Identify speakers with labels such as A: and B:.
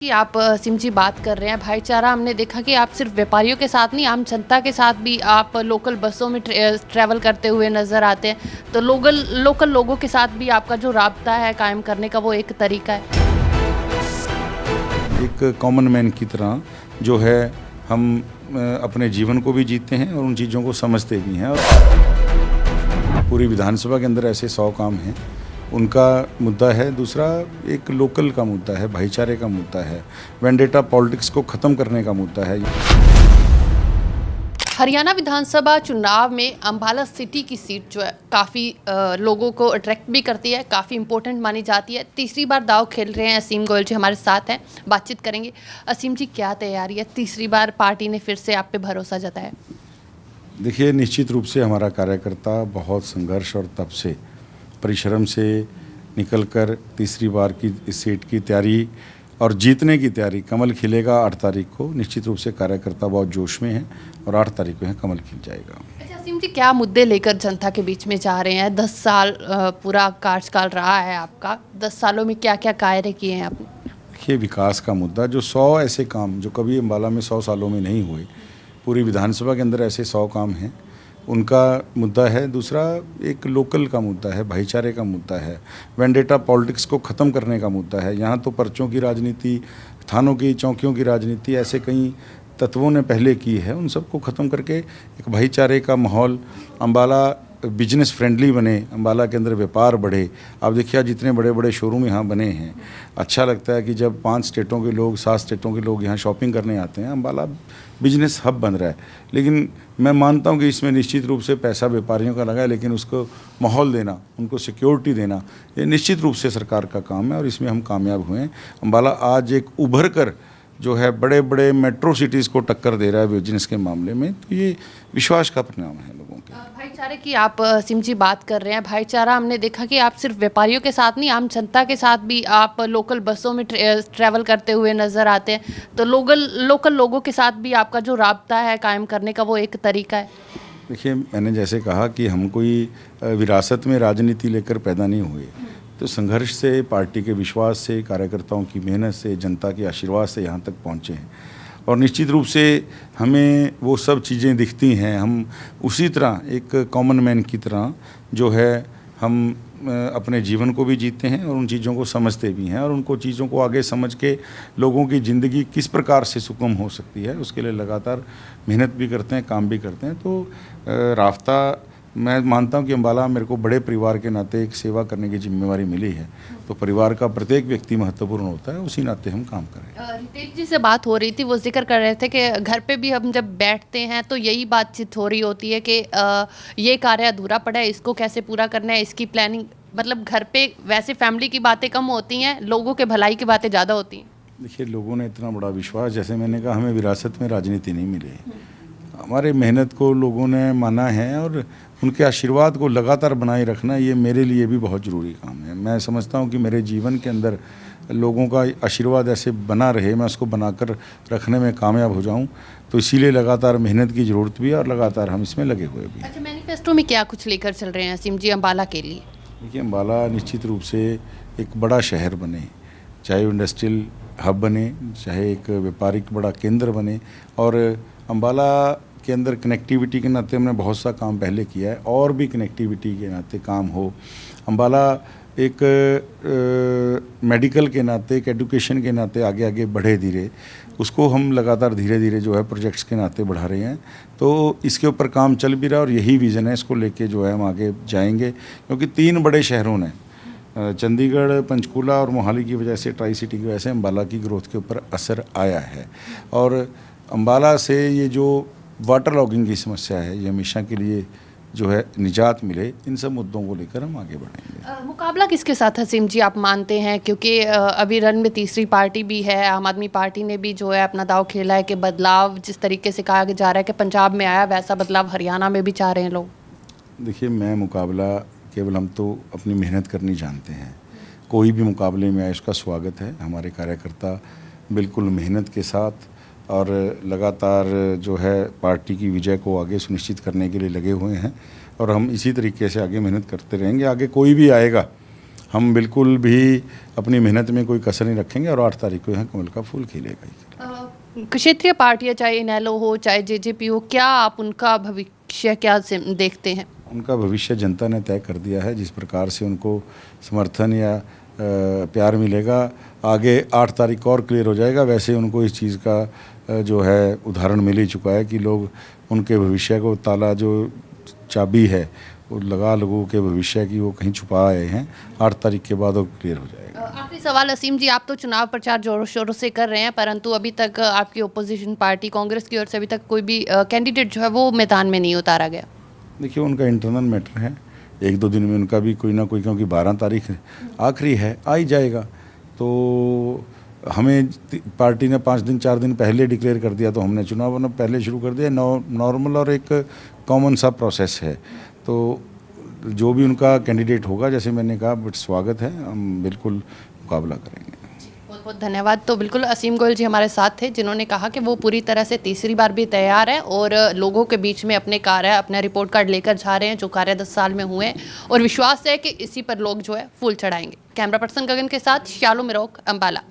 A: कि आप सिम जी बात कर रहे हैं भाईचारा। हमने देखा कि आप सिर्फ व्यापारियों के साथ नहीं, आम जनता के साथ भी आप लोकल बसों में ट्रैवल करते हुए नज़र आते हैं। तो लोकल लोगों के साथ भी आपका जो राब्ता है कायम करने का, वो एक तरीका है।
B: एक कॉमन मैन की तरह जो है हम अपने जीवन को भी जीते हैं और उन चीज़ों को समझते भी हैं। और पूरी विधानसभा के अंदर ऐसे 100 काम हैं, उनका मुद्दा है। दूसरा एक लोकल का मुद्दा है, भाईचारे का मुद्दा है, वेंडेटा पॉलिटिक्स को ख़त्म करने का मुद्दा है।
A: हरियाणा विधानसभा चुनाव में अम्बाला सिटी की सीट जो है काफ़ी लोगों को अट्रैक्ट भी करती है, काफ़ी इंपॉर्टेंट मानी जाती है। तीसरी बार दाव खेल रहे हैं असीम गोयल जी, हमारे साथ हैं, बातचीत करेंगे। असीम जी, क्या तैयारी है? तीसरी बार पार्टी ने फिर से आप पे भरोसा जताया।
B: देखिए, निश्चित रूप से हमारा कार्यकर्ता बहुत संघर्ष और तप से, परिश्रम से निकलकर तीसरी बार की इस सीट की तैयारी और जीतने की तैयारी। कमल खिलेगा 8 तारीख को। निश्चित रूप से कार्यकर्ता बहुत जोश में हैं और 8 तारीख को कमल खिल जाएगा।
A: अच्छा असीम जी, क्या मुद्दे लेकर जनता के बीच में जा रहे हैं? 10 साल पूरा कार्यकाल रहा है आपका। 10 सालों में क्या क्या कार्य किए हैं आपने?
B: देखिए, विकास का मुद्दा, जो 100 ऐसे काम जो कभी अम्बाला में 100 सालों में नहीं हुए, पूरी विधानसभा के अंदर ऐसे 100 काम हैं, उनका मुद्दा है। दूसरा एक लोकल का मुद्दा है, भाईचारे का मुद्दा है, वेंडेटा पॉलिटिक्स को ख़त्म करने का मुद्दा है। यहाँ तो पर्चों की राजनीति, थानों की, चौकियों की राजनीति ऐसे कई तत्वों ने पहले की है। उन सबको ख़त्म करके एक भाईचारे का माहौल, अम्बाला बिजनेस फ्रेंडली बने, अम्बाला के अंदर व्यापार बढ़े। आप देखिए, जितने बड़े बड़े शोरूम यहाँ बने हैं, अच्छा लगता है कि जब 5 स्टेटों के लोग, 7 स्टेटों के लोग यहाँ शॉपिंग करने आते हैं। अम्बाला बिजनेस हब बन रहा है। लेकिन मैं मानता हूँ कि इसमें निश्चित रूप से पैसा व्यापारियों का लगा है, लेकिन उसको माहौल देना, उनको सिक्योरिटी देना, ये निश्चित रूप से सरकार का काम है और इसमें हम कामयाब हुए हैं। अम्बाला आज एक उभर कर जो है बड़े बड़े मेट्रो सिटीज़ को टक्कर दे रहा है बिजनेस के मामले में। तो ये विश्वास का परिणाम है लोगों के।
A: भाईचारे की आप सिम जी बात कर रहे हैं भाईचारा। हमने देखा कि आप सिर्फ व्यापारियों के साथ नहीं, आम जनता के साथ भी आप लोकल बसों में ट्रैवल करते हुए नज़र आते हैं। तो लोकल लोगों के साथ भी आपका जो राब्ता है कायम करने का, वो एक तरीका है।
B: देखिए, मैंने जैसे कहा कि हम कोई विरासत में राजनीति लेकर पैदा नहीं हुए। तो संघर्ष से, पार्टी के विश्वास से, कार्यकर्ताओं की मेहनत से, जनता के आशीर्वाद से यहाँ तक पहुँचे हैं। और निश्चित रूप से हमें वो सब चीज़ें दिखती हैं। हम उसी तरह एक कॉमन मैन की तरह जो है हम अपने जीवन को भी जीते हैं और उन चीज़ों को समझते भी हैं। और उनको चीज़ों को आगे समझ के लोगों की ज़िंदगी किस प्रकार से सुगम हो सकती है, उसके लिए लगातार मेहनत भी करते हैं, काम भी करते हैं। तो रास्ता, मैं मानता हूं कि अम्बाला मेरे को बड़े परिवार के नाते एक सेवा करने की जिम्मेवारी मिली है। तो परिवार का प्रत्येक व्यक्ति महत्वपूर्ण होता है, उसी नाते हम काम कर रहे हैं।
A: रितेश जी से बात हो रही थी, वो जिक्र कर रहे थे कि घर पे भी हम जब बैठते हैं तो यही बातचीत हो रही होती है कि ये कार्य अधूरा पड़ा है, इसको कैसे पूरा करना है, इसकी प्लानिंग। मतलब घर पे वैसे फैमिली की बातें कम होती हैं, लोगों के भलाई की बातें ज़्यादा होती हैं।
B: देखिए, लोगों ने इतना बड़ा विश्वास, जैसे मैंने कहा, हमें विरासत में राजनीति नहीं मिली। हमारे मेहनत को लोगों ने माना है और उनके आशीर्वाद को लगातार बनाए रखना, ये मेरे लिए भी बहुत ज़रूरी काम है। मैं समझता हूँ कि मेरे जीवन के अंदर लोगों का आशीर्वाद ऐसे बना रहे, मैं उसको बनाकर रखने में कामयाब हो जाऊँ। तो इसीलिए लगातार मेहनत की ज़रूरत भी है और लगातार हम इसमें लगे हुए भी हैं।
A: अच्छा, मैनिफेस्टो में क्या कुछ लेकर चल रहे हैं असीम जी अम्बाला के लिए?
B: देखिए, अम्बाला निश्चित रूप से एक बड़ा शहर बने, चाहे इंडस्ट्रियल हब बने, चाहे एक व्यापारिक बड़ा केंद्र बने। और अम्बाला के अंदर कनेक्टिविटी के नाते हमने बहुत सा काम पहले किया है, और भी कनेक्टिविटी के नाते काम हो। अम्बाला एक मेडिकल के नाते, एक एजुकेशन के नाते आगे आगे बढ़े धीरे, उसको हम लगातार धीरे धीरे जो है प्रोजेक्ट्स के नाते बढ़ा रहे हैं। तो इसके ऊपर काम चल भी रहा है और यही विज़न है, इसको लेके जो है हम आगे जाएंगे। क्योंकि 3 बड़े शहरों ने, चंडीगढ़, पंचकूला और मोहाली की वजह से, ट्राई सिटी की वजह से अम्बाला की ग्रोथ के ऊपर असर आया है। और अम्बाला से ये जो वाटर लॉगिंग की समस्या है, ये हमेशा के लिए जो है निजात मिले, इन सब मुद्दों को लेकर हम आगे बढ़ेंगे।
A: मुकाबला किसके साथ हसीम जी आप मानते हैं? क्योंकि अभी रन में तीसरी पार्टी भी है, आम आदमी पार्टी ने भी जो है अपना दांव खेला है कि बदलाव जिस तरीके से कहा जा रहा है कि पंजाब में आया, वैसा बदलाव हरियाणा में भी चाह रहे हैं लोग।
B: देखिए, मैं मुकाबला, केवल हम तो अपनी मेहनत करनी जानते हैं। कोई भी मुकाबले में आए उसका स्वागत है। हमारे कार्यकर्ता बिल्कुल मेहनत के साथ और लगातार जो है पार्टी की विजय को आगे सुनिश्चित करने के लिए लगे हुए हैं और हम इसी तरीके से आगे मेहनत करते रहेंगे। आगे कोई भी आएगा, हम बिल्कुल भी अपनी मेहनत में कोई कसर नहीं रखेंगे और 8 तारीख को यहाँ कमल का फूल खिलेगा ही।
A: क्षेत्रीय पार्टियां चाहे इनेलो हो चाहे जेजेपी हो, क्या आप उनका भविष्य क्या देखते हैं?
B: उनका भविष्य जनता ने तय कर दिया है। जिस प्रकार से उनको समर्थन या प्यार मिलेगा, आगे 8 तारीख को और क्लियर हो जाएगा। वैसे उनको इस चीज़ का जो है उदाहरण मिल ही चुका है कि लोग उनके भविष्य को ताला जो चाबी है वो लगा लोगों के भविष्य की वो कहीं छुपा आए हैं। 8 तारीख के बाद वो क्लियर हो जाएगा।
A: आखिरी सवाल असीम जी, आप तो चुनाव प्रचार जोरों शोरों से कर रहे हैं, परंतु अभी तक आपकी ओपोजिशन पार्टी कांग्रेस की ओर से अभी तक कोई भी कैंडिडेट जो है वो मैदान में नहीं उतारा गया।
B: देखिए, उनका इंटरनल मैटर है। 1-2 दिन में उनका भी कोई ना कोई, क्योंकि 12 तारीख आखिरी है, आ ही जाएगा। तो हमें पार्टी ने 5 दिन 4 दिन पहले डिक्लेयर कर दिया, तो हमने चुनाव पहले शुरू कर दिया। नॉर्मल और एक कॉमन सा प्रोसेस है। तो जो भी उनका कैंडिडेट होगा, जैसे मैंने कहा, बट स्वागत है, हम बिल्कुल मुकाबला करेंगे।
A: बहुत बहुत धन्यवाद। तो बिल्कुल असीम गोयल जी हमारे साथ थे, जिन्होंने कहा कि वो पूरी तरह से तीसरी बार भी तैयार है और लोगों के बीच में अपने कार्य, अपना रिपोर्ट कार्ड लेकर जा रहे हैं जो कार्य 10 साल में हुए हैं, और विश्वास है कि इसी पर लोग जो है फूल चढ़ाएंगे। कैमरा पर्सन गगन के साथ शालू मिरोक, अम्बाला।